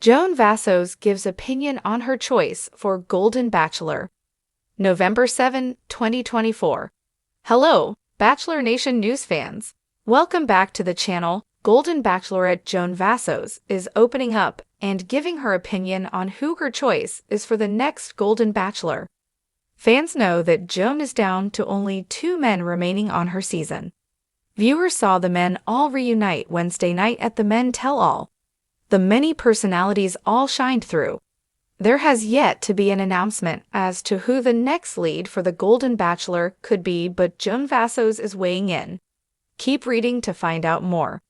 Joan Vassos gives opinion on her choice for Golden Bachelor. November 7, 2024. Hello, Bachelor Nation news fans. Welcome back to the channel. Golden Bachelorette Joan Vassos is opening up and giving her opinion on who her choice is for the next Golden Bachelor. Fans know that Joan is down to only 2 men remaining on her season. Viewers saw the men all reunite Wednesday night at the Men Tell All. The many personalities all shined through. There has yet to be an announcement as to who the next lead for the Golden Bachelor could be, but Joan Vassos is weighing in. Keep reading to find out more.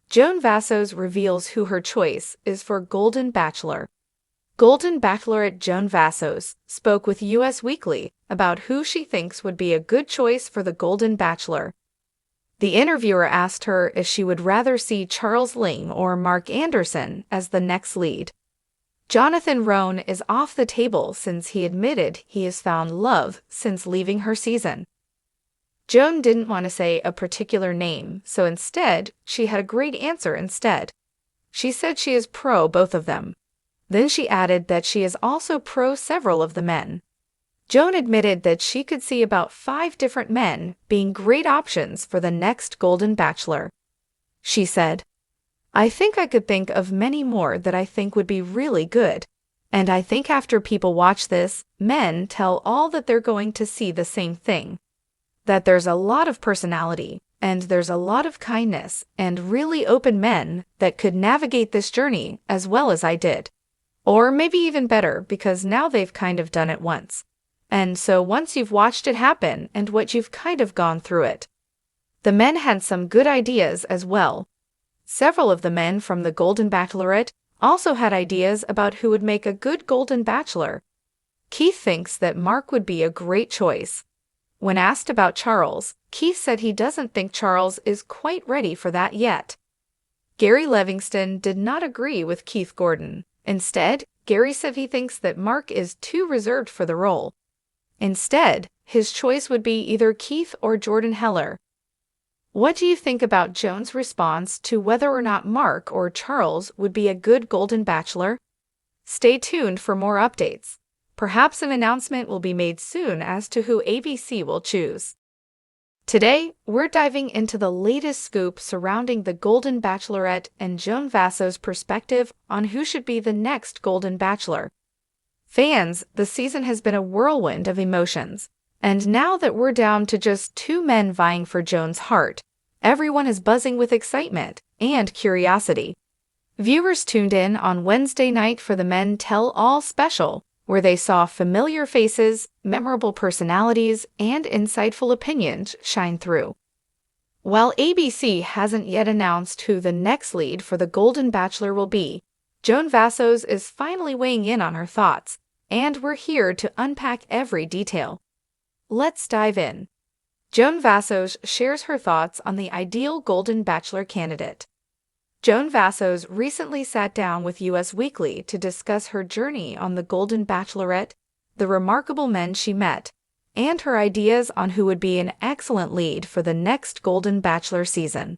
Joan Vassos reveals who her choice is for Golden Bachelor. Golden Bachelorette Joan Vassos spoke with US Weekly about who she thinks would be a good choice for the Golden Bachelor. The interviewer asked her if she would rather see Charles Ling or Mark Anderson as the next lead. Jonathan Roan is off the table since he admitted he has found love since leaving her season. Joan didn't want to say a particular name, so instead, she had a great answer instead. She said she is pro both of them. Then she added that she is also pro several of the men. Joan admitted that she could see about 5 different men being great options for the next Golden Bachelor. She said, "I think I could think of many more that I think would be really good. And I think after people watch this, men tell all that they're going to see the same thing. That there's a lot of personality, and there's a lot of kindness, and really open men that could navigate this journey as well as I did. Or maybe even better, because now they've kind of done it once. And so once you've watched it happen and what you've kind of gone through it." The men had some good ideas as well. Several of the men from the Golden Bachelorette also had ideas about who would make a good Golden Bachelor. Keith thinks that Mark would be a great choice. When asked about Charles, Keith said he doesn't think Charles is quite ready for that yet. Gary Livingston did not agree with Keith Gordon. Instead, Gary said he thinks that Mark is too reserved for the role. Instead, his choice would be either Keith or Jordan Heller. What do you think about Joan's response to whether or not Mark or Charles would be a good Golden Bachelor? Stay tuned for more updates. Perhaps an announcement will be made soon as to who ABC will choose. Today, we're diving into the latest scoop surrounding the Golden Bachelorette and Joan Vassos' perspective on who should be the next Golden Bachelor. Fans, the season has been a whirlwind of emotions, and now that we're down to just 2 men vying for Joan's heart, everyone is buzzing with excitement and curiosity. Viewers tuned in on Wednesday night for the Men Tell All special, where they saw familiar faces, memorable personalities, and insightful opinions shine through. While ABC hasn't yet announced who the next lead for the Golden Bachelor will be, Joan Vassos is finally weighing in on her thoughts, and we're here to unpack every detail. Let's dive in. Joan Vassos shares her thoughts on the ideal Golden Bachelor candidate. Joan Vassos recently sat down with US Weekly to discuss her journey on the Golden Bachelorette, the remarkable men she met, and her ideas on who would be an excellent lead for the next Golden Bachelor season.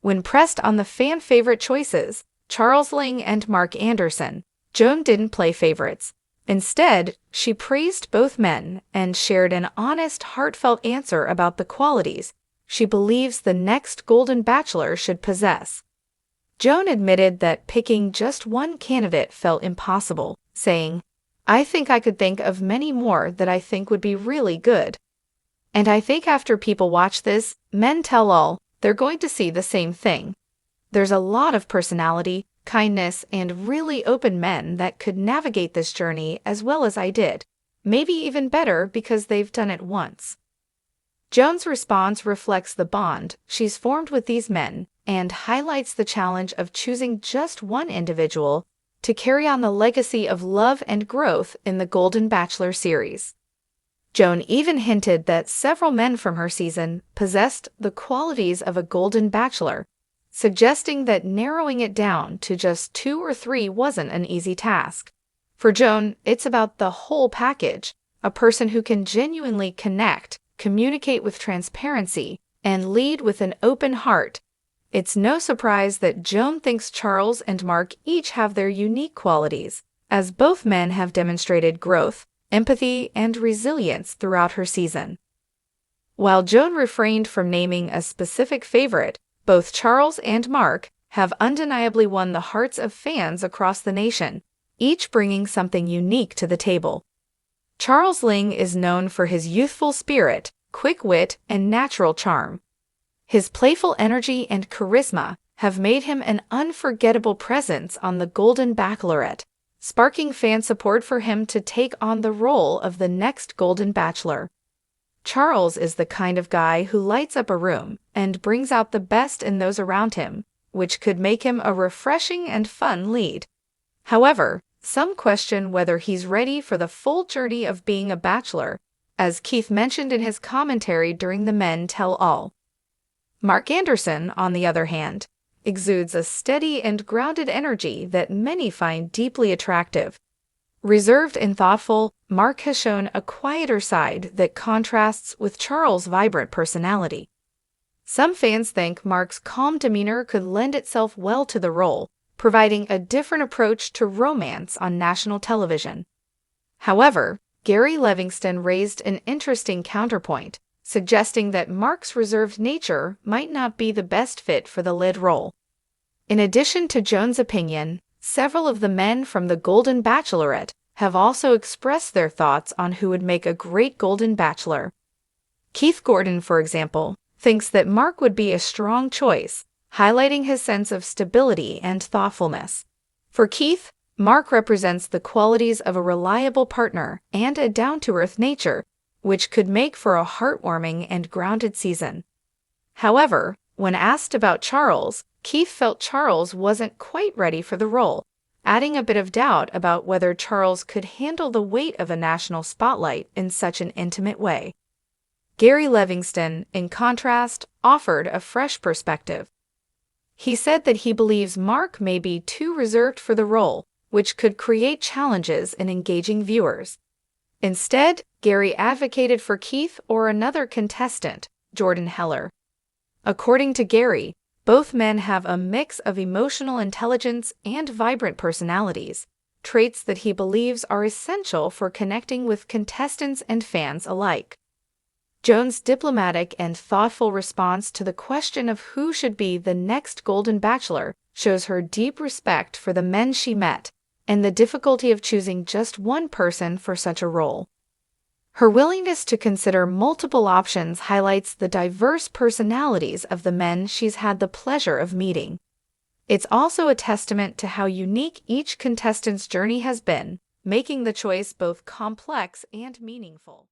When pressed on the fan-favorite choices, Charles Ling and Mark Anderson, Joan didn't play favorites. Instead, she praised both men and shared an honest, heartfelt answer about the qualities she believes the next Golden Bachelor should possess. Joan admitted that picking just one candidate felt impossible, saying, "I think I could think of many more that I think would be really good. And I think after people watch this, Men Tell All, they're going to see the same thing. There's a lot of personality, kindness, and really open men that could navigate this journey as well as I did, maybe even better because they've done it once." Joan's response reflects the bond she's formed with these men and highlights the challenge of choosing just one individual to carry on the legacy of love and growth in the Golden Bachelor series. Joan even hinted that several men from her season possessed the qualities of a Golden Bachelor, suggesting that narrowing it down to just 2 or 3 wasn't an easy task. For Joan, it's about the whole package, a person who can genuinely connect, communicate with transparency, and lead with an open heart. It's no surprise that Joan thinks Charles and Mark each have their unique qualities, as both men have demonstrated growth, empathy, and resilience throughout her season. While Joan refrained from naming a specific favorite, both Charles and Mark have undeniably won the hearts of fans across the nation, each bringing something unique to the table. Charles Ling is known for his youthful spirit, quick wit, and natural charm. His playful energy and charisma have made him an unforgettable presence on The Golden Bachelorette, sparking fan support for him to take on the role of the next Golden Bachelor. Charles is the kind of guy who lights up a room and brings out the best in those around him, which could make him a refreshing and fun lead. However, some question whether he's ready for the full journey of being a bachelor, as Keith mentioned in his commentary during the Men Tell All. Mark Anderson, on the other hand, exudes a steady and grounded energy that many find deeply attractive. Reserved and thoughtful, Mark has shown a quieter side that contrasts with Charles' vibrant personality. Some fans think Mark's calm demeanor could lend itself well to the role, providing a different approach to romance on national television. However, Gary Livingston raised an interesting counterpoint, suggesting that Mark's reserved nature might not be the best fit for the lead role. In addition to Joan's opinion, several of the men from The Golden Bachelorette have also expressed their thoughts on who would make a great Golden Bachelor. Keith Gordon, for example, thinks that Mark would be a strong choice, highlighting his sense of stability and thoughtfulness. For Keith, Mark represents the qualities of a reliable partner and a down-to-earth nature, which could make for a heartwarming and grounded season. However, when asked about Charles, Keith felt Charles wasn't quite ready for the role, adding a bit of doubt about whether Charles could handle the weight of a national spotlight in such an intimate way. Gary Livingston, in contrast, offered a fresh perspective. He said that he believes Mark may be too reserved for the role, which could create challenges in engaging viewers. Instead, Gary advocated for Keith or another contestant, Jordan Heller. According to Gary, both men have a mix of emotional intelligence and vibrant personalities, traits that he believes are essential for connecting with contestants and fans alike. Joan's diplomatic and thoughtful response to the question of who should be the next Golden Bachelor shows her deep respect for the men she met and the difficulty of choosing just one person for such a role. Her willingness to consider multiple options highlights the diverse personalities of the men she's had the pleasure of meeting. It's also a testament to how unique each contestant's journey has been, making the choice both complex and meaningful.